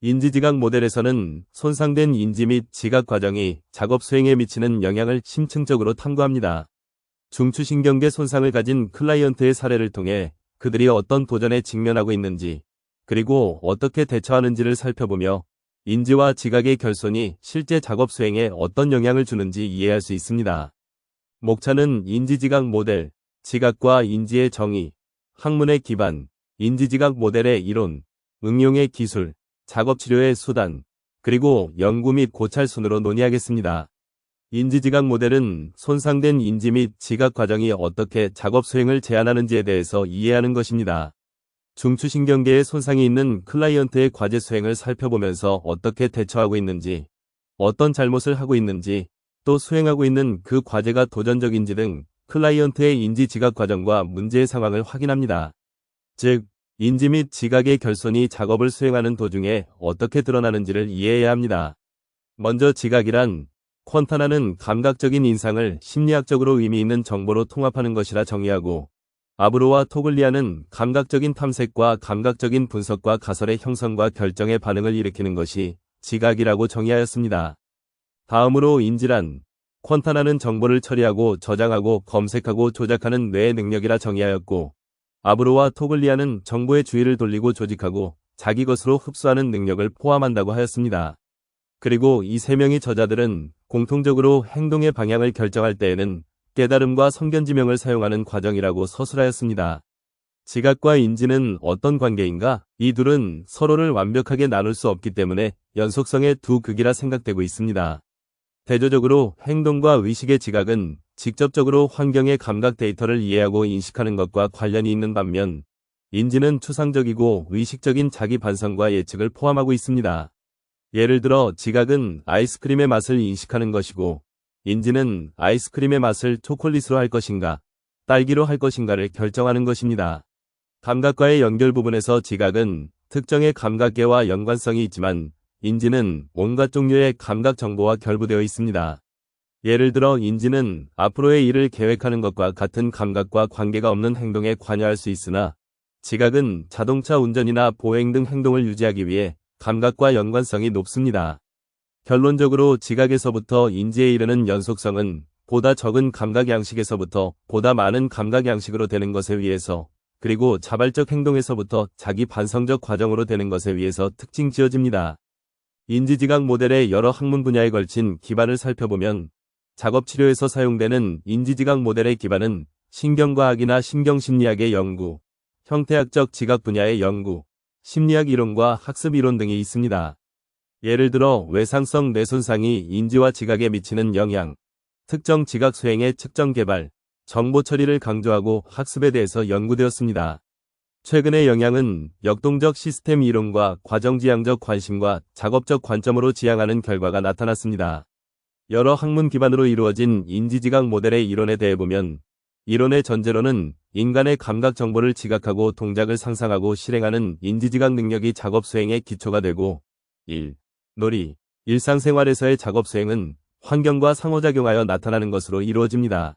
인지지각 모델에서는 손상된 인지 및 지각 과정이 작업 수행에 미치는 영향을 심층적으로 탐구합니다. 중추신경계 손상을 가진 클라이언트의 사례를 통해 그들이 어떤 도전에 직면하고 있는지, 그리고 어떻게 대처하는지를 살펴보며 인지와 지각의 결손이 실제 작업 수행에 어떤 영향을 주는지 이해할 수 있습니다. 목차는 인지지각 모델, 지각과 인지의 정의, 학문의 기반, 인지지각 모델의 이론, 응용의 기술, 작업치료의 수단, 그리고 연구 및 고찰 순으로 논의하겠습니다. 인지지각 모델은 손상된 인지 및 지각 과정이 어떻게 작업 수행을 제한하는지에 대해서 이해하는 것입니다. 중추신경계에 손상이 있는 클라이언트의 과제 수행을 살펴보면서 어떻게 대처하고 있는지, 어떤 잘못을 하고 있는지, 또 수행하고 있는 그 과제가 도전적인지 등 클라이언트의 인지 지각 과정과 문제의 상황을 확인합니다. 즉, 인지 및 지각의 결손이 작업을 수행하는 도중에 어떻게 드러나는지를 이해해야 합니다. 먼저 지각이란 퀀타나는 감각적인 인상을 심리학적으로 의미 있는 정보로 통합하는 것이라 정의하고, 아브로와 토글리아는 감각적인 탐색과 감각적인 분석과 가설의 형성과 결정의 반응을 일으키는 것이 지각이라고 정의하였습니다. 다음으로 인지란 퀀타나는 정보를 처리하고 저장하고 검색하고 조작하는 뇌의 능력이라 정의하였고, 아브로와 토글리아는 정보의 주의를 돌리고 조직하고 자기 것으로 흡수하는 능력을 포함한다고 하였습니다. 그리고 이 세 명의 저자들은 공통적으로 행동의 방향을 결정할 때에는 깨달음과 성견지명을 사용하는 과정이라고 서술하였습니다. 지각과 인지는 어떤 관계인가? 이 둘은 서로를 완벽하게 나눌 수 없기 때문에 연속성의 두 극이라 생각되고 있습니다. 대조적으로 행동과 의식의 지각은 직접적으로 환경의 감각 데이터를 이해하고 인식하는 것과 관련이 있는 반면, 인지는 추상적이고 의식적인 자기 반성과 예측을 포함하고 있습니다. 예를 들어 지각은 아이스크림의 맛을 인식하는 것이고, 인지는 아이스크림의 맛을 초콜릿으로 할 것인가, 딸기로 할 것인가를 결정하는 것입니다. 감각과의 연결 부분에서 지각은 특정의 감각계와 연관성이 있지만, 인지는 온갖 종류의 감각 정보와 결부되어 있습니다. 예를 들어 인지는 앞으로의 일을 계획하는 것과 같은 감각과 관계가 없는 행동에 관여할 수 있으나, 지각은 자동차 운전이나 보행 등 행동을 유지하기 위해 감각과 연관성이 높습니다. 결론적으로 지각에서부터 인지에 이르는 연속성은 보다 적은 감각 양식에서부터 보다 많은 감각 양식으로 되는 것에 의해서, 그리고 자발적 행동에서부터 자기 반성적 과정으로 되는 것에 의해서 특징 지어집니다. 인지지각 모델의 여러 학문 분야에 걸친 기반을 살펴보면, 작업치료에서 사용되는 인지지각 모델의 기반은 신경과학이나 신경심리학의 연구, 형태학적 지각 분야의 연구, 심리학 이론과 학습 이론 등이 있습니다. 예를 들어 외상성 뇌손상이 인지와 지각에 미치는 영향, 특정 지각 수행의 측정 개발, 정보 처리를 강조하고 학습에 대해서 연구되었습니다. 최근의 영향은 역동적 시스템 이론과 과정지향적 관심과 작업적 관점으로 지향하는 결과가 나타났습니다. 여러 학문 기반으로 이루어진 인지지각 모델의 이론에 대해 보면, 이론의 전제로는 인간의 감각 정보를 지각하고 동작을 상상하고 실행하는 인지지각 능력이 작업 수행의 기초가 되고, 1. 놀이, 일상생활에서의 작업 수행은 환경과 상호작용하여 나타나는 것으로 이루어집니다.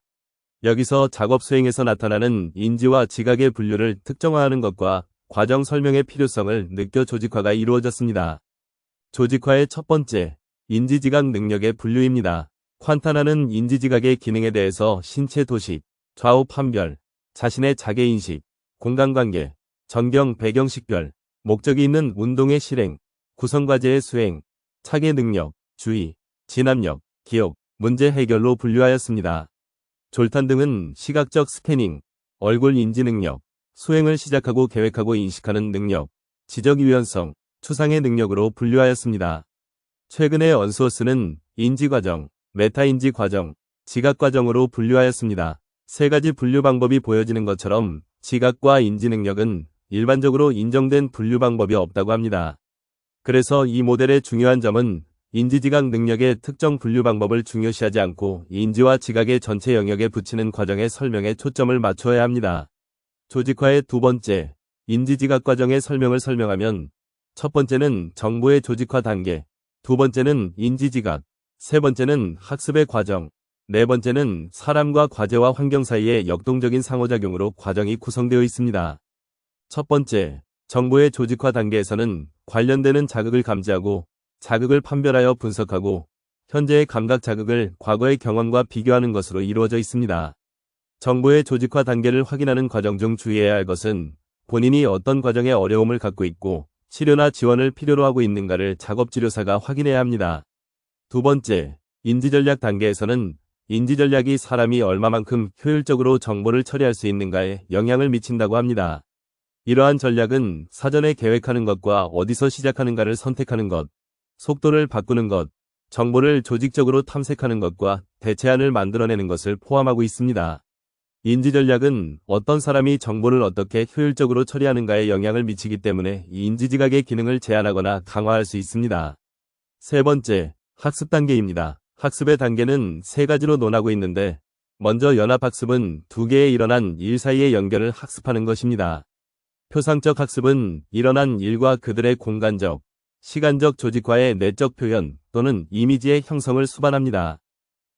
여기서 작업 수행에서 나타나는 인지와 지각의 분류를 특정화하는 것과 과정 설명의 필요성을 느껴 조직화가 이루어졌습니다. 조직화의 첫 번째, 인지지각 능력의 분류입니다. 퀀타나는 인지지각의 기능에 대해서 신체 도식, 좌우 판별, 자신의 자기인식, 공간관계, 전경 배경식별, 목적이 있는 운동의 실행, 구성과제의 수행, 차계 능력, 주의, 진압력, 기억, 문제 해결로 분류하였습니다. 졸탄 등은 시각적 스캐닝, 얼굴 인지 능력, 수행을 시작하고 계획하고 인식하는 능력, 지적 유연성, 추상의 능력으로 분류하였습니다. 최근의 언수어스는 인지과정, 메타인지 과정, 지각과정으로 분류하였습니다. 세 가지 분류 방법이 보여지는 것처럼 지각과 인지 능력은 일반적으로 인정된 분류 방법이 없다고 합니다. 그래서 이 모델의 중요한 점은 인지지각 능력의 특정 분류 방법을 중요시하지 않고 인지와 지각의 전체 영역에 붙이는 과정의 설명에 초점을 맞춰야 합니다. 조직화의 두 번째, 인지지각 과정의 설명을 설명하면, 첫 번째는 정보의 조직화 단계, 두 번째는 인지지각, 세 번째는 학습의 과정, 네 번째는 사람과 과제와 환경 사이의 역동적인 상호작용으로 과정이 구성되어 있습니다. 첫 번째, 정보의 조직화 단계에서는 관련되는 자극을 감지하고 자극을 판별하여 분석하고 현재의 감각 자극을 과거의 경험과 비교하는 것으로 이루어져 있습니다. 정보의 조직화 단계를 확인하는 과정 중 주의해야 할 것은 본인이 어떤 과정에 어려움을 갖고 있고 치료나 지원을 필요로 하고 있는가를 작업치료사가 확인해야 합니다. 두 번째, 인지전략 단계에서는 인지전략이 사람이 얼마만큼 효율적으로 정보를 처리할 수 있는가에 영향을 미친다고 합니다. 이러한 전략은 사전에 계획하는 것과 어디서 시작하는가를 선택하는 것, 속도를 바꾸는 것, 정보를 조직적으로 탐색하는 것과 대체안을 만들어내는 것을 포함하고 있습니다. 인지전략은 어떤 사람이 정보를 어떻게 효율적으로 처리하는가에 영향을 미치기 때문에 이 인지지각의 기능을 제한하거나 강화할 수 있습니다. 세 번째, 학습 단계입니다. 학습의 단계는 세 가지로 논하고 있는데, 먼저 연합학습은 두 개의 일어난 일 사이의 연결을 학습하는 것입니다. 표상적 학습은 일어난 일과 그들의 공간적, 시간적 조직화의 내적 표현 또는 이미지의 형성을 수반합니다.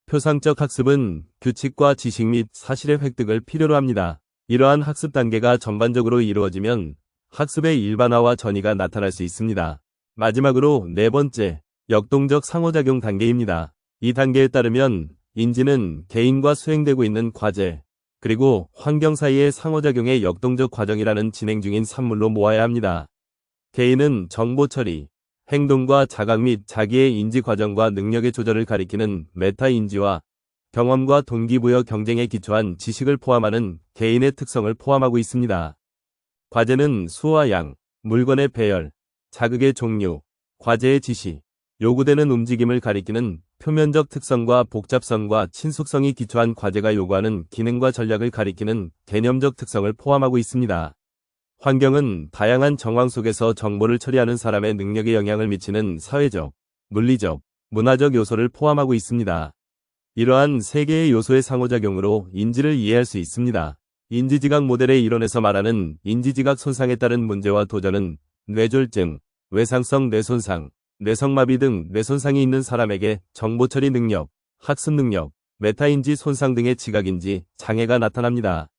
표상적 학습은 규칙과 지식 및 사실의 획득을 필요로 합니다. 이러한 학습 단계가 전반적으로 이루어지면 학습의 일반화와 전이가 나타날 수 있습니다. 마지막으로 네 번째, 역동적 상호작용 단계입니다. 이 단계에 따르면 인지는 개인과 수행되고 있는 과제, 그리고 환경 사이의 상호작용의 역동적 과정이라는 진행 중인 산물로 모아야 합니다. 개인은 정보 처리, 행동과 자각 및 자기의 인지 과정과 능력의 조절을 가리키는 메타인지와 경험과 동기부여 경쟁에 기초한 지식을 포함하는 개인의 특성을 포함하고 있습니다. 과제는 수와 양, 물건의 배열, 자극의 종류, 과제의 지시, 요구되는 움직임을 가리키는 표면적 특성과 복잡성과 친숙성이 기초한 과제가 요구하는 기능과 전략을 가리키는 개념적 특성을 포함하고 있습니다. 환경은 다양한 정황 속에서 정보를 처리하는 사람의 능력에 영향을 미치는 사회적, 물리적, 문화적 요소를 포함하고 있습니다. 이러한 세 개의 요소의 상호작용으로 인지를 이해할 수 있습니다. 인지지각 모델의 이론에서 말하는 인지지각 손상에 따른 문제와 도전은 뇌졸중, 외상성 뇌손상, 뇌성마비 등 뇌손상이 있는 사람에게 정보처리 능력, 학습 능력, 메타인지 손상 등의 지각인지 장애가 나타납니다.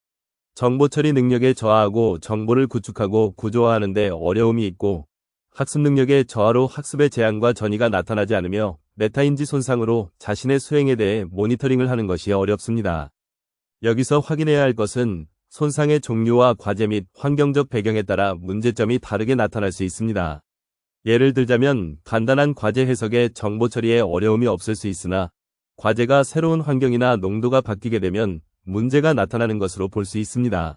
정보처리 능력에 저하하고 정보를 구축하고 구조화하는 데 어려움이 있고 학습 능력의 저하로 학습의 제한과 전이가 나타나지 않으며 메타인지 손상으로 자신의 수행에 대해 모니터링을 하는 것이 어렵습니다. 여기서 확인해야 할 것은 손상의 종류와 과제 및 환경적 배경에 따라 문제점이 다르게 나타날 수 있습니다. 예를 들자면 간단한 과제 해석에 정보 처리에 어려움이 없을 수 있으나 과제가 새로운 환경이나 농도가 바뀌게 되면 문제가 나타나는 것으로 볼 수 있습니다.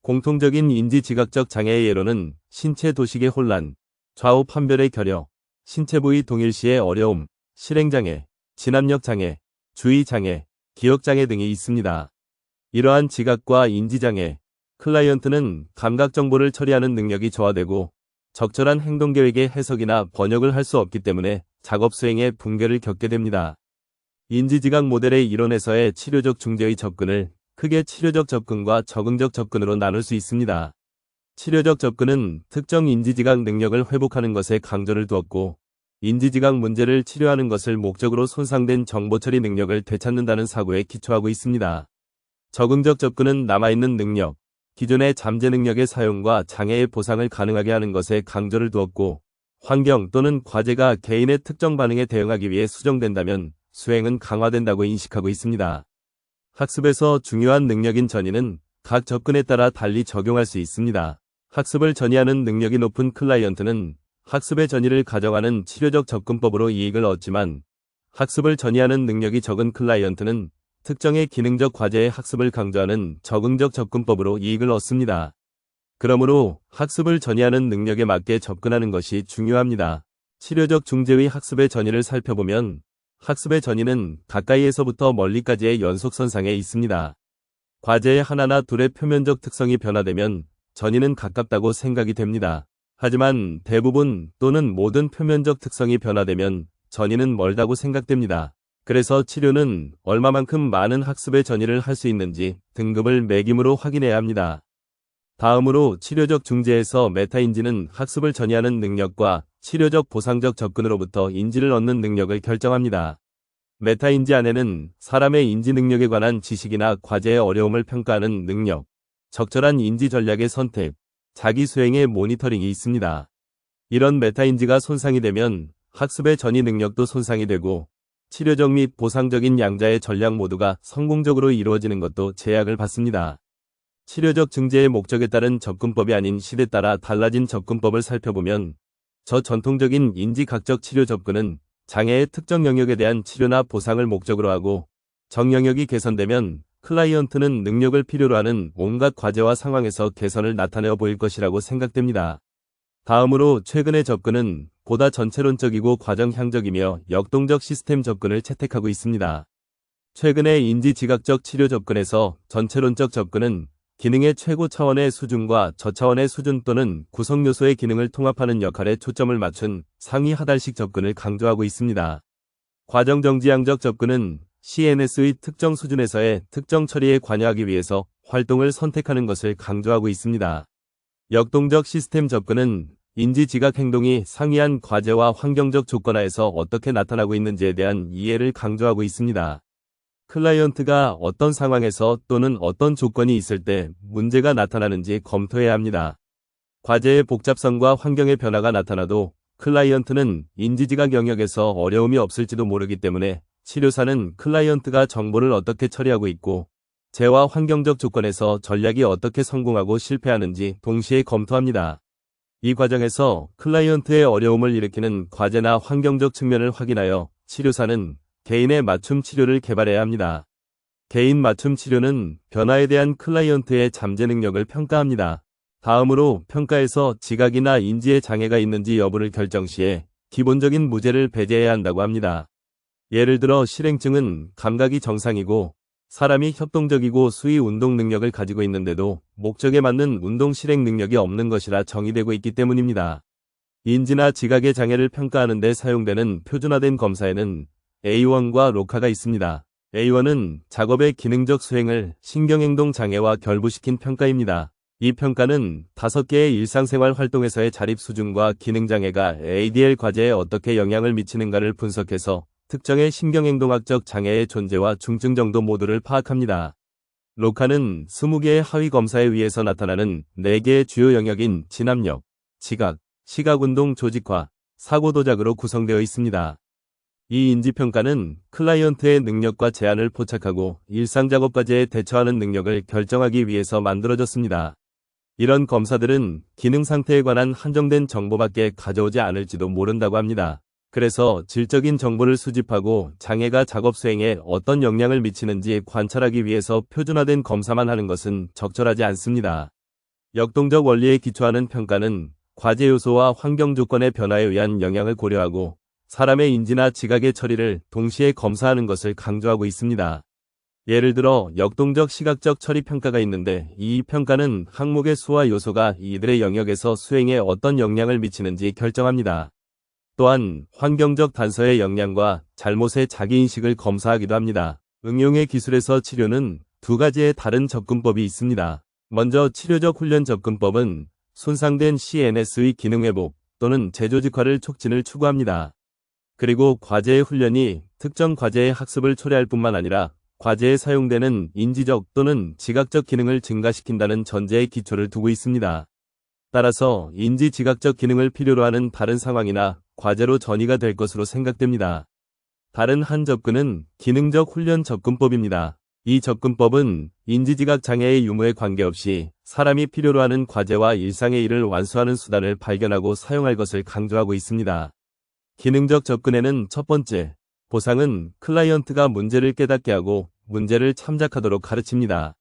공통적인 인지지각적 장애의 예로는 신체 도식의 혼란, 좌우 판별의 결여, 신체 부위 동일시의 어려움, 실행장애, 진압력 장애, 주의장애, 기억장애 등이 있습니다. 이러한 지각과 인지장애, 클라이언트는 감각 정보를 처리하는 능력이 저하되고 적절한 행동계획의 해석이나 번역을 할 수 없기 때문에 작업 수행에 붕괴를 겪게 됩니다. 인지지각 모델의 이론에서의 치료적 중재의 접근을 크게 치료적 접근과 적응적 접근으로 나눌 수 있습니다. 치료적 접근은 특정 인지지각 능력을 회복하는 것에 강조를 두었고 인지지각 문제를 치료하는 것을 목적으로 손상된 정보처리 능력을 되찾는다는 사고에 기초하고 있습니다. 적응적 접근은 남아있는 능력, 기존의 잠재 능력의 사용과 장애의 보상을 가능하게 하는 것에 강조를 두었고 환경 또는 과제가 개인의 특정 반응에 대응하기 위해 수정된다면 수행은 강화된다고 인식하고 있습니다. 학습에서 중요한 능력인 전이는 각 접근에 따라 달리 적용할 수 있습니다. 학습을 전이하는 능력이 높은 클라이언트는 학습의 전이를 가정하는 치료적 접근법으로 이익을 얻지만 학습을 전이하는 능력이 적은 클라이언트는 특정의 기능적 과제의 학습을 강조하는 적응적 접근법으로 이익을 얻습니다. 그러므로 학습을 전이하는 능력에 맞게 접근하는 것이 중요합니다. 치료적 중재의 학습의 전이를 살펴보면 학습의 전이는 가까이에서부터 멀리까지의 연속선상에 있습니다. 과제의 하나나 둘의 표면적 특성이 변화되면 전이는 가깝다고 생각이 됩니다. 하지만 대부분 또는 모든 표면적 특성이 변화되면 전이는 멀다고 생각됩니다. 그래서 치료는 얼마만큼 많은 학습의 전이를 할 수 있는지 등급을 매김으로 확인해야 합니다. 다음으로 치료적 중재에서 메타인지는 학습을 전이하는 능력과 치료적 보상적 접근으로부터 인지를 얻는 능력을 결정합니다. 메타인지 안에는 사람의 인지 능력에 관한 지식이나 과제의 어려움을 평가하는 능력, 적절한 인지 전략의 선택, 자기 수행의 모니터링이 있습니다. 이런 메타인지가 손상이 되면 학습의 전이 능력도 손상이 되고 치료적 및 보상적인 양자의 전략 모두가 성공적으로 이루어지는 것도 제약을 받습니다. 치료적 증제의 목적에 따른 접근법이 아닌 시대에 따라 달라진 접근법을 살펴보면 전통적인 인지각적 치료 접근은 장애의 특정 영역에 대한 치료나 보상을 목적으로 하고 정영역이 개선되면 클라이언트는 능력을 필요로 하는 온갖 과제와 상황에서 개선을 나타내어 보일 것이라고 생각됩니다. 다음으로 최근의 접근은 보다 전체론적이고 과정향적이며 역동적 시스템 접근을 채택하고 있습니다. 최근의 인지지각적 치료 접근에서 전체론적 접근은 기능의 최고 차원의 수준과 저차원의 수준 또는 구성 요소의 기능을 통합하는 역할에 초점을 맞춘 상위 하달식 접근을 강조하고 있습니다. 과정정지향적 접근은 CNS의 특정 수준에서의 특정 처리에 관여하기 위해서 활동을 선택하는 것을 강조하고 있습니다. 역동적 시스템 접근은 인지지각 행동이 상이한 과제와 환경적 조건 하에서 어떻게 나타나고 있는지에 대한 이해를 강조하고 있습니다. 클라이언트가 어떤 상황에서 또는 어떤 조건이 있을 때 문제가 나타나는지 검토해야 합니다. 과제의 복잡성과 환경의 변화가 나타나도 클라이언트는 인지지각 영역에서 어려움이 없을지도 모르기 때문에 치료사는 클라이언트가 정보를 어떻게 처리하고 있고 재와 환경적 조건에서 전략이 어떻게 성공하고 실패하는지 동시에 검토합니다. 이 과정에서 클라이언트의 어려움을 일으키는 과제나 환경적 측면을 확인하여 치료사는 개인의 맞춤 치료를 개발해야 합니다. 개인 맞춤 치료는 변화에 대한 클라이언트의 잠재 능력을 평가합니다. 다음으로 평가에서 지각이나 인지의 장애가 있는지 여부를 결정 시에 기본적인 무죄를 배제해야 한다고 합니다. 예를 들어 실행증은 감각이 정상이고 사람이 협동적이고 수위 운동 능력을 가지고 있는데도 목적에 맞는 운동 실행 능력이 없는 것이라 정의되고 있기 때문입니다. 인지나 지각의 장애를 평가하는 데 사용되는 표준화된 검사에는 A1과 로카가 있습니다. A1은 작업의 기능적 수행을 신경행동 장애와 결부시킨 평가입니다. 이 평가는 5개의 일상생활 활동에서의 자립 수준과 기능 장애가 ADL 과제에 어떻게 영향을 미치는가를 분석해서 특정의 신경행동학적 장애의 존재와 중증 정도 모두를 파악합니다. 로카는 20개의 하위 검사에 의해서 나타나는 4개의 주요 영역인 진압력, 지각, 시각운동 조직화, 사고도작으로 구성되어 있습니다. 이 인지평가는 클라이언트의 능력과 제한을 포착하고 일상작업 과제에 대처하는 능력을 결정하기 위해서 만들어졌습니다. 이런 검사들은 기능 상태에 관한 한정된 정보밖에 가져오지 않을지도 모른다고 합니다. 그래서 질적인 정보를 수집하고 장애가 작업 수행에 어떤 영향을 미치는지 관찰하기 위해서 표준화된 검사만 하는 것은 적절하지 않습니다. 역동적 원리에 기초하는 평가는 과제 요소와 환경 조건의 변화에 의한 영향을 고려하고 사람의 인지나 지각의 처리를 동시에 검사하는 것을 강조하고 있습니다. 예를 들어 역동적 시각적 처리 평가가 있는데 이 평가는 항목의 수와 요소가 이들의 영역에서 수행에 어떤 영향을 미치는지 결정합니다. 또한 환경적 단서의 영향과 잘못의 자기인식을 검사하기도 합니다. 응용의 기술에서 치료는 2가지의 다른 접근법이 있습니다. 먼저 치료적 훈련 접근법은 손상된 CNS의 기능 회복 또는 재조직화를 촉진을 추구합니다. 그리고 과제의 훈련이 특정 과제의 학습을 초래할 뿐만 아니라 과제에 사용되는 인지적 또는 지각적 기능을 증가시킨다는 전제의 기초를 두고 있습니다. 따라서 인지-지각적 기능을 필요로 하는 다른 상황이나 과제로 전이가 될 것으로 생각됩니다. 다른 한 접근은 기능적 훈련 접근법입니다. 이 접근법은 인지지각 장애의 유무에 관계없이 사람이 필요로 하는 과제와 일상의 일을 완수하는 수단을 발견하고 사용할 것을 강조하고 있습니다. 기능적 접근에는 첫 번째, 보상은 클라이언트가 문제를 깨닫게 하고 문제를 참작하도록 가르칩니다.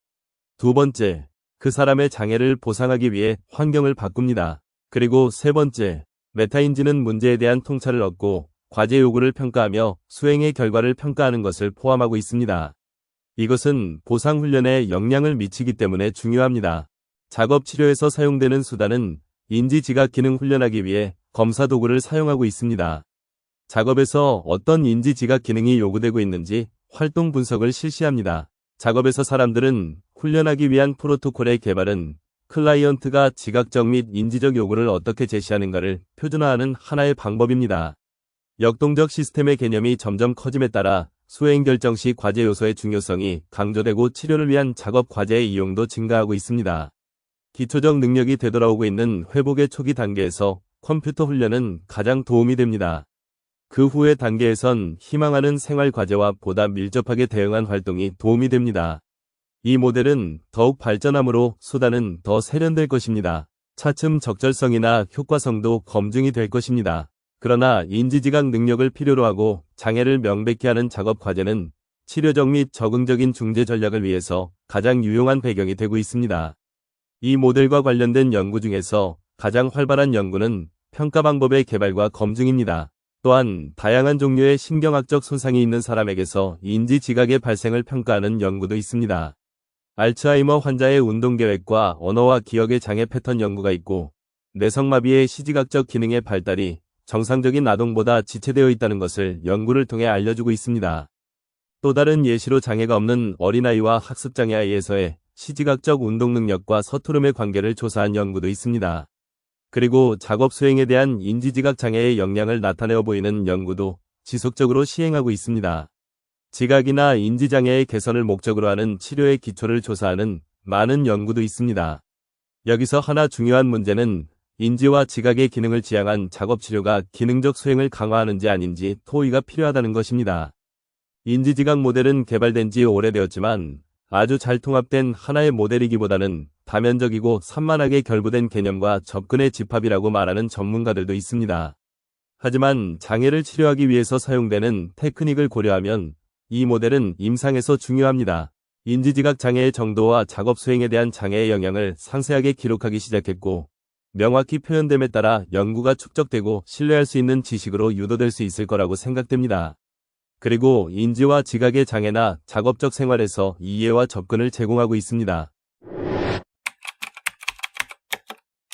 두 번째, 그 사람의 장애를 보상하기 위해 환경을 바꿉니다. 그리고 세 번째, 메타인지는 문제에 대한 통찰을 얻고 과제 요구를 평가하며 수행의 결과를 평가하는 것을 포함하고 있습니다. 이것은 보상 훈련에 영향을 미치기 때문에 중요합니다. 작업 치료에서 사용되는 수단은 인지-지각 기능 훈련하기 위해 검사 도구를 사용하고 있습니다. 작업에서 어떤 인지-지각 기능이 요구되고 있는지 활동 분석을 실시합니다. 작업에서 사람들은 훈련하기 위한 프로토콜의 개발은 클라이언트가 지각적 및 인지적 요구를 어떻게 제시하는가를 표준화하는 하나의 방법입니다. 역동적 시스템의 개념이 점점 커짐에 따라 수행 결정 시 과제 요소의 중요성이 강조되고 치료를 위한 작업 과제의 이용도 증가하고 있습니다. 기초적 능력이 되돌아오고 있는 회복의 초기 단계에서 컴퓨터 훈련은 가장 도움이 됩니다. 그 후의 단계에선 희망하는 생활 과제와 보다 밀접하게 대응한 활동이 도움이 됩니다. 이 모델은 더욱 발전함으로 수단은 더 세련될 것입니다. 차츰 적절성이나 효과성도 검증이 될 것입니다. 그러나 인지지각 능력을 필요로 하고 장애를 명백히 하는 작업 과제는 치료적 및 적응적인 중재 전략을 위해서 가장 유용한 배경이 되고 있습니다. 이 모델과 관련된 연구 중에서 가장 활발한 연구는 평가 방법의 개발과 검증입니다. 또한 다양한 종류의 신경학적 손상이 있는 사람에게서 인지지각의 발생을 평가하는 연구도 있습니다. 알츠하이머 환자의 운동계획과 언어와 기억의 장애 패턴 연구가 있고, 뇌성마비의 시지각적 기능의 발달이 정상적인 아동보다 지체되어 있다는 것을 연구를 통해 알려주고 있습니다. 또 다른 예시로 장애가 없는 어린아이와 학습장애 아이에서의 시지각적 운동 능력과 서투름의 관계를 조사한 연구도 있습니다. 그리고 작업 수행에 대한 인지지각 장애의 영향을 나타내어 보이는 연구도 지속적으로 시행하고 있습니다. 지각이나 인지장애의 개선을 목적으로 하는 치료의 기초를 조사하는 많은 연구도 있습니다. 여기서 하나 중요한 문제는 인지와 지각의 기능을 지향한 작업치료가 기능적 수행을 강화하는지 아닌지 토의가 필요하다는 것입니다. 인지지각 모델은 개발된 지 오래되었지만 아주 잘 통합된 하나의 모델이기보다는 다면적이고 산만하게 결부된 개념과 접근의 집합이라고 말하는 전문가들도 있습니다. 하지만 장애를 치료하기 위해서 사용되는 테크닉을 고려하면 이 모델은 임상에서 중요합니다. 인지지각 장애의 정도와 작업 수행에 대한 장애의 영향을 상세하게 기록하기 시작했고, 명확히 표현됨에 따라 연구가 축적되고 신뢰할 수 있는 지식으로 유도될 수 있을 거라고 생각됩니다. 그리고 인지와 지각의 장애나 작업적 생활에서 이해와 접근을 제공하고 있습니다.